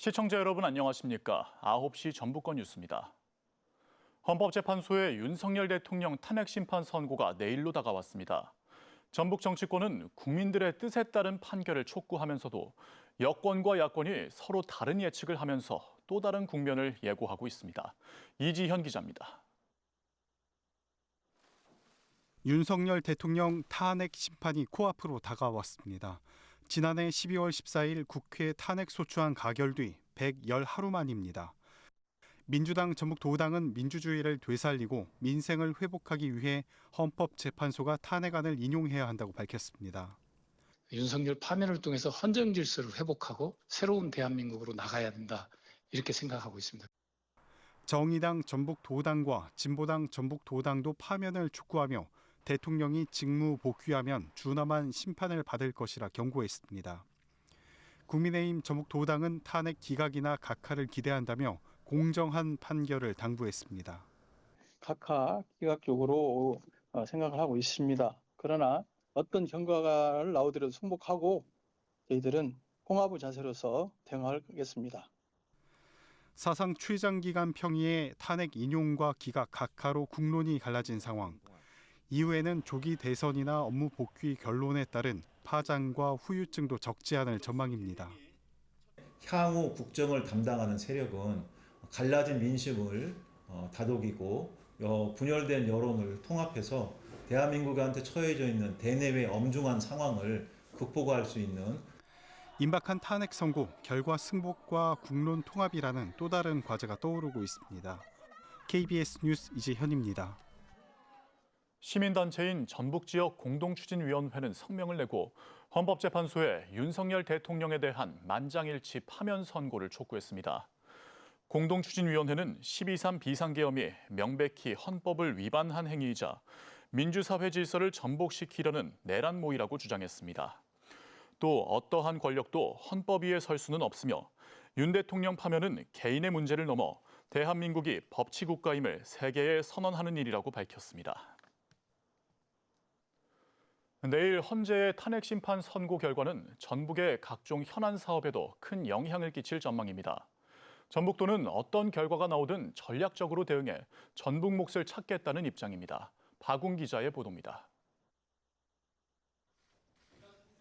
시청자 여러분 안녕하십니까? 9시 전북권 뉴스입니다. 헌법재판소의 윤석열 대통령 탄핵 심판 선고가 내일로 다가왔습니다. 전북 정치권은 국민들의 뜻에 따른 판결을 촉구하면서도 여권과 야권이 서로 다른 예측을 하면서 또 다른 국면을 예고하고 있습니다. 이지현 기자입니다. 윤석열 대통령 탄핵 심판이 코앞으로 다가왔습니다. 지난해 12월 14일 국회 탄핵 소추안 가결 뒤 110하루 만입니다. 민주당 전북 도당은 민주주의를 되살리고 민생을 회복하기 위해 헌법재판소가 탄핵안을 인용해야 한다고 밝혔습니다. 윤석열 파면을 통해서 헌정 질서를 회복하고 새로운 대한민국으로 나가야 된다, 이렇게 생각하고 있습니다. 정의당 전북 도당과 진보당 전북 도당도 파면을 촉구하며 대통령이 직무 복귀하면 준엄한 심판을 받을 것이라 경고했습니다. 국민의힘 전북 도당은 탄핵 기각이나 각하를 기대한다며 공정한 판결을 당부했습니다. 각하 기각적으로 생각을 하고 있습니다. 그러나 어떤 결과가 나오더라도 승복하고 저희들은 공화부 자세로서 대응하겠습니다. 사상 최장기간 평의의 탄핵 인용과 기각 각하로 국론이 갈라진 상황. 이후에는 조기 대선이나 업무 복귀 결론에 따른 파장과 후유증도 적지 않을 전망입니다. 향후 국정을 담당하는 세력은 갈라진 민심을 다독이고 분열된 여론을 통합해서 대한민국한테 처해져 있는 대내외 엄중한 상황을 극복할 수 있는 임박한 탄핵 선고, 결과 승복과 국론 통합이라는 또 다른 과제가 떠오르고 있습니다. KBS 뉴스 이재현입니다. 시민단체인 전북지역 공동추진위원회는 성명을 내고 헌법재판소에 윤석열 대통령에 대한 만장일치 파면 선고를 촉구했습니다. 공동추진위원회는 12.3 비상계엄이 명백히 헌법을 위반한 행위이자 민주사회 질서를 전복시키려는 내란 모의라고 주장했습니다. 또 어떠한 권력도 헌법 위에 설 수는 없으며 윤 대통령 파면은 개인의 문제를 넘어 대한민국이 법치국가임을 세계에 선언하는 일이라고 밝혔습니다. 내일 헌재의 탄핵 심판 선고 결과는 전북의 각종 현안 사업에도 큰 영향을 끼칠 전망입니다. 전북도는 어떤 결과가 나오든 전략적으로 대응해 전북 몫을 찾겠다는 입장입니다. 박웅 기자의 보도입니다.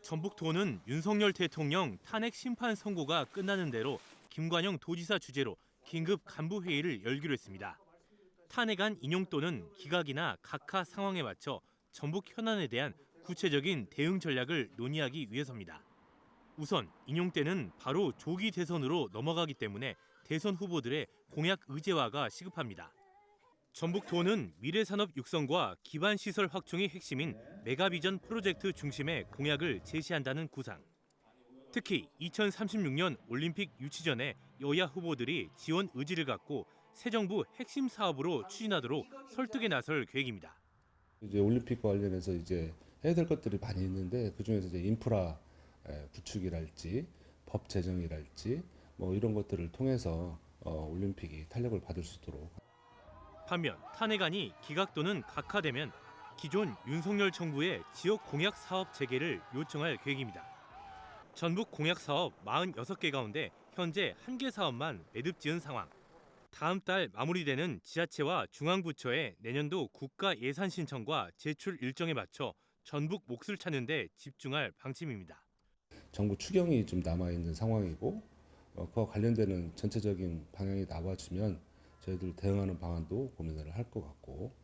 전북도는 윤석열 대통령 탄핵 심판 선고가 끝나는 대로 김관영 도지사 주재로 긴급 간부회의를 열기로 했습니다. 탄핵안 인용 또는 기각이나 각하 상황에 맞춰 전북 현안에 대한 구체적인 대응 전략을 논의하기 위해서입니다. 우선 인용 때는 바로 조기 대선으로 넘어가기 때문에 대선 후보들의 공약 의제화가 시급합니다. 전북도는 미래산업 육성과 기반시설 확충이 핵심인 메가비전 프로젝트 중심의 공약을 제시한다는 구상. 특히 2036년 올림픽 유치 전에 여야 후보들이 지원 의지를 갖고 새 정부 핵심 사업으로 추진하도록 설득에 나설 계획입니다. 이제 올림픽과 관련해서 이제 해야 될 것들이 많이 있는데 그중에서 이제 인프라 구축이랄지 법 제정이랄지 뭐 이런 것들을 통해서 올림픽이 탄력을 받을 수 있도록. 반면 탄핵안이 기각 또는 각하되면 기존 윤석열 정부의 지역 공약 사업 재개를 요청할 계획입니다. 전북 공약 사업 46개 가운데 현재 1개 사업만 매듭 지은 상황. 다음 달 마무리되는 지자체와 중앙부처의 내년도 국가 예산 신청과 제출 일정에 맞춰 전북 몫을 찾는 데 집중할 방침입니다. 정부 추경이 좀 남아있는 상황이고 그와 관련되는 전체적인 방향이 나와주면 저희들 대응하는 방안도 고민을 할 것 같고.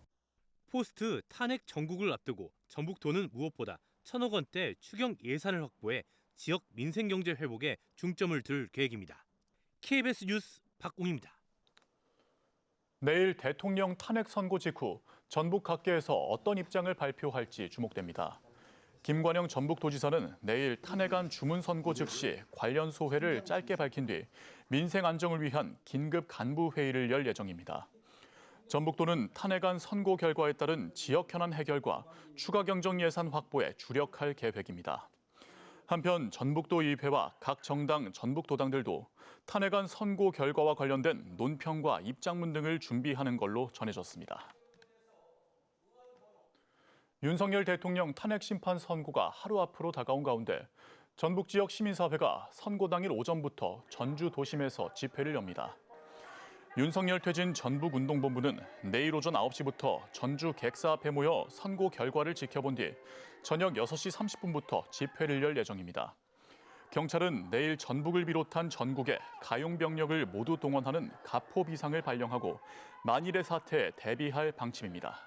포스트 탄핵 전국을 앞두고 전북도는 무엇보다 1,000억 원대 추경 예산을 확보해 지역 민생경제 회복에 중점을 둘 계획입니다. KBS 뉴스 박웅입니다. 내일 대통령 탄핵 선고 직후 전북 각계에서 어떤 입장을 발표할지 주목됩니다. 김관영 전북도지사는 내일 탄핵안 주문 선고 즉시 관련 소회를 짧게 밝힌 뒤 민생 안정을 위한 긴급 간부 회의를 열 예정입니다. 전북도는 탄핵안 선고 결과에 따른 지역 현안 해결과 추가 경정 예산 확보에 주력할 계획입니다. 한편 전북도 의회와 각 정당 전북도당들도 탄핵안 선고 결과와 관련된 논평과 입장문 등을 준비하는 걸로 전해졌습니다. 윤석열 대통령 탄핵 심판 선고가 하루 앞으로 다가온 가운데 전북 지역 시민사회가 선고 당일 오전부터 전주 도심에서 집회를 엽니다. 윤석열 퇴진 전북운동본부는 내일 오전 9시부터 전주 객사 앞에 모여 선고 결과를 지켜본 뒤 저녁 6시 30분부터 집회를 열 예정입니다. 경찰은 내일 전북을 비롯한 전국에 가용병력을 모두 동원하는 가포 비상을 발령하고 만일의 사태에 대비할 방침입니다.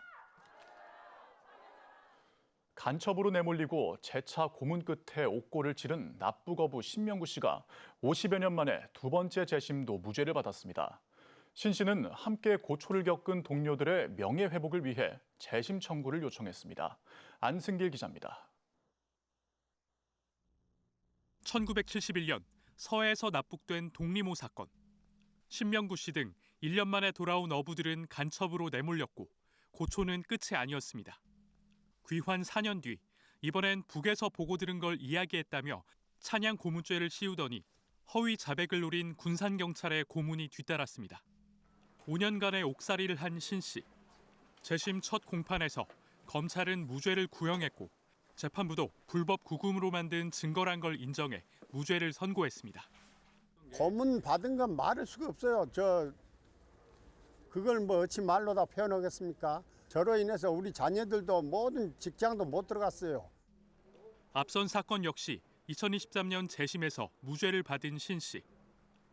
간첩으로 내몰리고 재차 고문 끝에 옥고를 치른 납부거부 신명구 씨가 50여 년 만에 두 번째 재심도 무죄를 받았습니다. 신 씨는 함께 고초를 겪은 동료들의 명예회복을 위해 재심 청구를 요청했습니다. 안승길 기자입니다. 1971년 서해에서 납북된 독리모 사건. 신명구 씨 등 1년 만에 돌아온 어부들은 간첩으로 내몰렸고 고초는 끝이 아니었습니다. 귀환 4년 뒤 이번엔 북에서 보고 들은 걸 이야기했다며 찬양 고문죄를 씌우더니 허위 자백을 노린 군산경찰의 고문이 뒤따랐습니다. 5년간의 옥살이를 한 신 씨. 재심 첫 공판에서 검찰은 무죄를 구형했고 재판부도 불법 구금으로 만든 증거란 걸 인정해 무죄를 선고했습니다. 고문 받은 건 말할 수가 없어요. 그걸 뭐 어찌 말로 다 표현하겠습니까? 저로 인해서 우리 자녀들도 모든 직장도 못 들어갔어요. 앞선 사건 역시 2023년 재심에서 무죄를 받은 신 씨.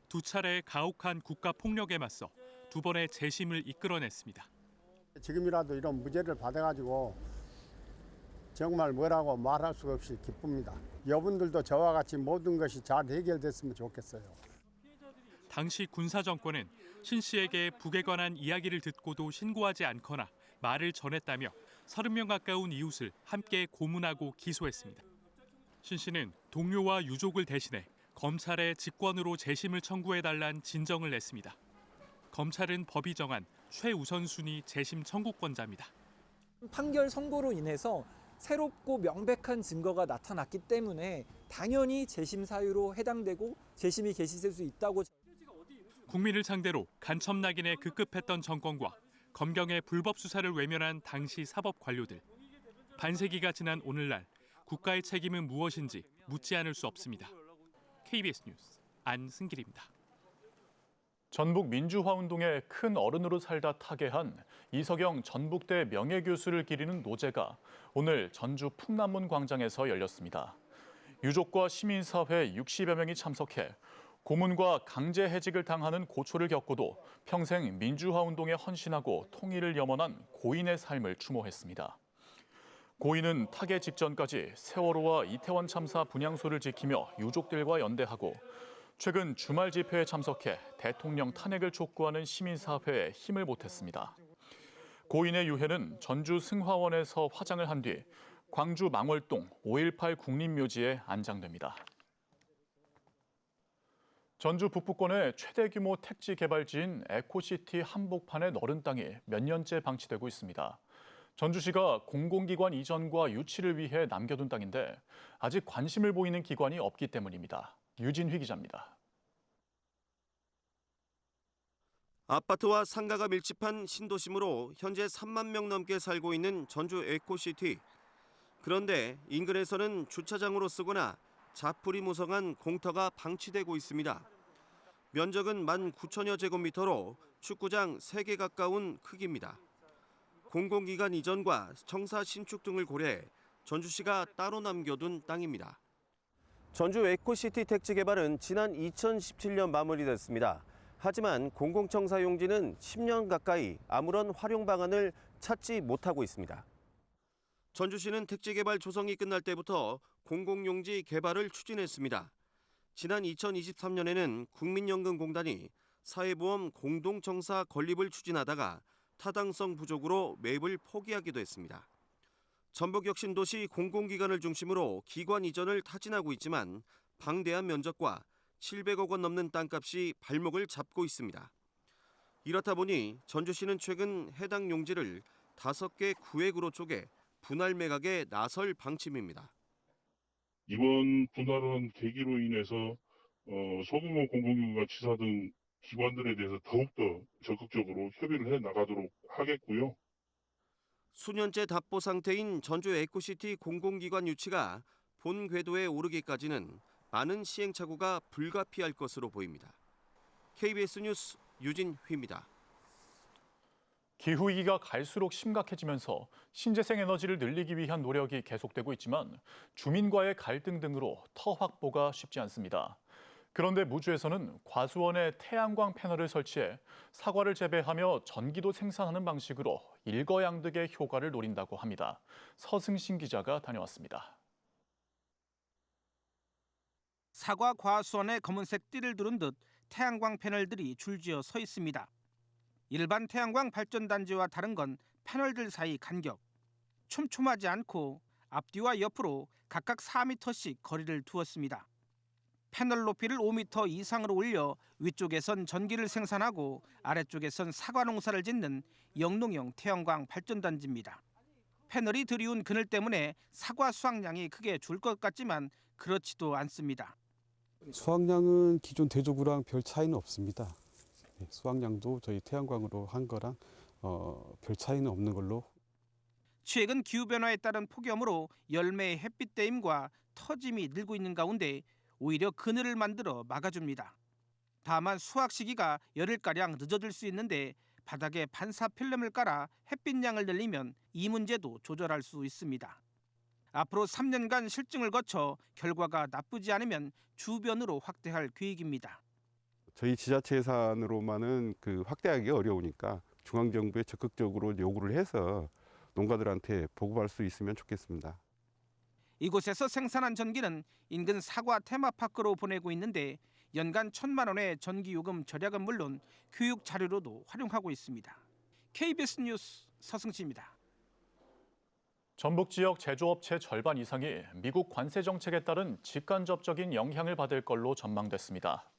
두 차례의 가혹한 국가 폭력에 맞서 두 번의 재심을 이끌어냈습니다. 지금이라도 이런 무죄를 받아가지고 정말 뭐라고 말할 수가 없이 기쁩니다. 여러분들도 저와 같이 모든 것이 잘 해결됐으면 좋겠어요. 당시 군사 정권은 신 씨에게 북에 관한 이야기를 듣고도 신고하지 않거나 말을 전했다며 30명 가까운 이웃을 함께 고문하고 기소했습니다. 신 씨는 동료와 유족을 대신해 검찰에 직권으로 재심을 청구해달란 진정을 냈습니다. 검찰은 법이 정한 최우선순위 재심 청구권자입니다. 판결 선고로 인해서 새롭고 명백한 증거가 나타났기 때문에 당연히 재심 사유로 해당되고 재심이 개시될 수 있다고. 국민을 상대로 간첩 낙인에 급급했던 정권과 검경의 불법 수사를 외면한 당시 사법 관료들. 반세기가 지난 오늘날 국가의 책임은 무엇인지 묻지 않을 수 없습니다. KBS 뉴스 안승길입니다. 전북 민주화운동의 큰 어른으로 살다 타계한 이석영 전북대 명예교수를 기리는 노제가 오늘 전주 풍남문 광장에서 열렸습니다. 유족과 시민사회 60여 명이 참석해 고문과 강제해직을 당하는 고초를 겪고도 평생 민주화운동에 헌신하고 통일을 염원한 고인의 삶을 추모했습니다. 고인은 타계 직전까지 세월호와 이태원 참사 분향소를 지키며 유족들과 연대하고 최근 주말 집회에 참석해 대통령 탄핵을 촉구하는 시민사회에 힘을 보탰습니다. 고인의 유해는 전주 승화원에서 화장을 한 뒤 광주 망월동 5.18 국립묘지에 안장됩니다. 전주 북부권의 최대 규모 택지 개발지인 에코시티 한복판의 너른 땅이 몇 년째 방치되고 있습니다. 전주시가 공공기관 이전과 유치를 위해 남겨둔 땅인데 아직 관심을 보이는 기관이 없기 때문입니다. 유진휘 기자입니다. 아파트와 상가가 밀집한 신도심으로 현재 3만 명 넘게 살고 있는 전주 에코시티. 그런데 인근에서는 주차장으로 쓰거나 자풀이 무성한 공터가 방치되고 있습니다. 면적은 19,000여 제곱미터로 축구장 3개 가까운 크기입니다. 공공기관 이전과 청사 신축 등을 고려해 전주시가 따로 남겨둔 땅입니다. 전주 에코시티 택지 개발은 지난 2017년 마무리됐습니다. 하지만 공공청사 용지는 10년 가까이 아무런 활용 방안을 찾지 못하고 있습니다. 전주시는 택지 개발 조성이 끝날 때부터 공공용지 개발을 추진했습니다. 지난 2023년에는 국민연금공단이 사회보험 공동청사 건립을 추진하다가 타당성 부족으로 매입을 포기하기도 했습니다. 전북혁신도시 공공기관을 중심으로 기관 이전을 타진하고 있지만 방대한 면적과 700억 원 넘는 땅값이 발목을 잡고 있습니다. 이렇다 보니 전주시는 최근 해당 용지를 5개 구획으로 쪼개 분할 매각에 나설 방침입니다. 이번 분할은 계기로 인해서 소규모 공공기관 지사 등 기관들에 대해서 더욱더 적극적으로 협의를 해 나가도록 하겠고요. 수년째 답보 상태인 전주 에코시티 공공기관 유치가 본 궤도에 오르기까지는 많은 시행착오가 불가피할 것으로 보입니다. KBS 뉴스 유진휘입니다. 기후위기가 갈수록 심각해지면서 신재생 에너지를 늘리기 위한 노력이 계속되고 있지만 주민과의 갈등 등으로 터 확보가 쉽지 않습니다. 그런데 무주에서는 과수원에 태양광 패널을 설치해 사과를 재배하며 전기도 생산하는 방식으로 일거양득의 효과를 노린다고 합니다. 서승신 기자가 다녀왔습니다. 사과 과수원에 검은색 띠를 두른 듯 태양광 패널들이 줄지어 서 있습니다. 일반 태양광 발전단지와 다른 건 패널들 사이 간격. 촘촘하지 않고 앞뒤와 옆으로 각각 4m씩 거리를 두었습니다. 패널 높이를 5m 이상으로 올려 위쪽에선 전기를 생산하고 아래쪽에선 사과 농사를 짓는 영농형 태양광 발전단지입니다. 패널이 들이운 그늘 때문에 사과 수확량이 크게 줄 것 같지만 그렇지도 않습니다. 수확량은 기존 대조구랑 별 차이는 없습니다. 수확량도 저희 태양광으로 한 거랑 별 차이는 없는 걸로. 최근 기후변화에 따른 폭염으로 열매의 햇빛 대임과 터짐이 늘고 있는 가운데 오히려 그늘을 만들어 막아줍니다. 다만 수확 시기가 열흘가량 늦어질 수 있는데 바닥에 반사 필름을 깔아 햇빛량을 늘리면 이 문제도 조절할 수 있습니다. 앞으로 3년간 실증을 거쳐 결과가 나쁘지 않으면 주변으로 확대할 계획입니다. 저희 지자체 예산으로만은 확대하기가 어려우니까 중앙정부에 적극적으로 요구를 해서 농가들한테 보급할 수 있으면 좋겠습니다. 이곳에서 생산한 전기는 인근 사과 테마파크로 보내고 있는데 연간 1,000만 원의 전기요금 절약은 물론 교육 자료로도 활용하고 있습니다. KBS 뉴스 서승치입니다. 전북 지역 제조업체 절반 이상이 미국 관세 정책에 따른 직간접적인 영향을 받을 걸로 전망됐습니다.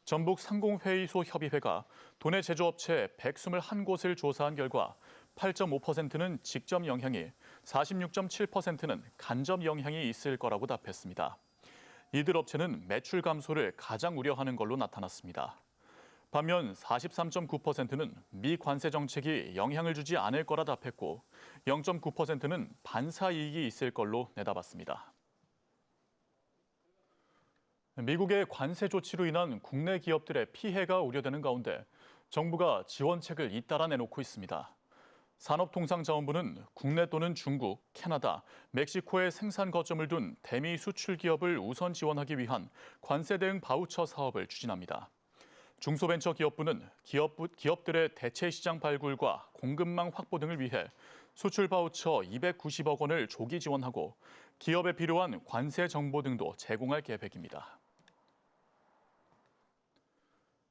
전북 상공회의소 협의회가 도내 제조업체 121곳을 조사한 결과 8.5%는 직접 영향이, 46.7%는 간접 영향이 있을 거라고 답했습니다. 이들 업체는 매출 감소를 가장 우려하는 걸로 나타났습니다. 반면 43.9%는 미관세 정책이 영향을 주지 않을 거라 답했고 0.9%는 반사 이익이 있을 걸로 내다봤습니다. 미국의 관세 조치로 인한 국내 기업들의 피해가 우려되는 가운데 정부가 지원책을 잇따라 내놓고 있습니다. 산업통상자원부는 국내 또는 중국, 캐나다, 멕시코에 생산 거점을 둔 대미 수출 기업을 우선 지원하기 위한 관세 대응 바우처 사업을 추진합니다. 중소벤처기업부는 기업들의 대체 시장 발굴과 공급망 확보 등을 위해 수출 바우처 290억 원을 조기 지원하고 기업에 필요한 관세 정보 등도 제공할 계획입니다.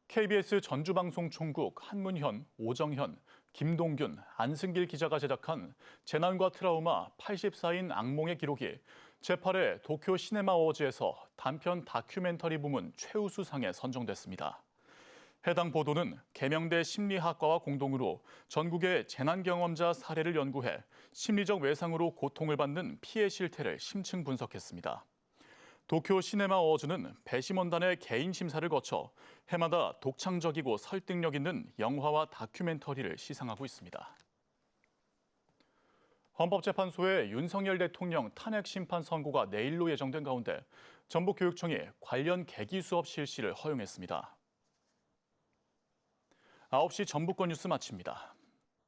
KBS 전주방송총국 한문현, 오정현, 김동균, 안승길 기자가 제작한 재난과 트라우마 84인 악몽의 기록이 제8회 도쿄 시네마 어워즈에서 단편 다큐멘터리 부문 최우수상에 선정됐습니다. 해당 보도는 계명대 심리학과와 공동으로 전국의 재난 경험자 사례를 연구해 심리적 외상으로 고통을 받는 피해 실태를 심층 분석했습니다. 도쿄 시네마 어워즈는 배심원단의 개인 심사를 거쳐 해마다 독창적이고 설득력 있는 영화와 다큐멘터리를 시상하고 있습니다. 헌법재판소의 윤석열 대통령 탄핵 심판 선고가 내일로 예정된 가운데 전북교육청이 관련 계기 수업 실시를 허용했습니다. 9시 전북권 뉴스 마칩니다.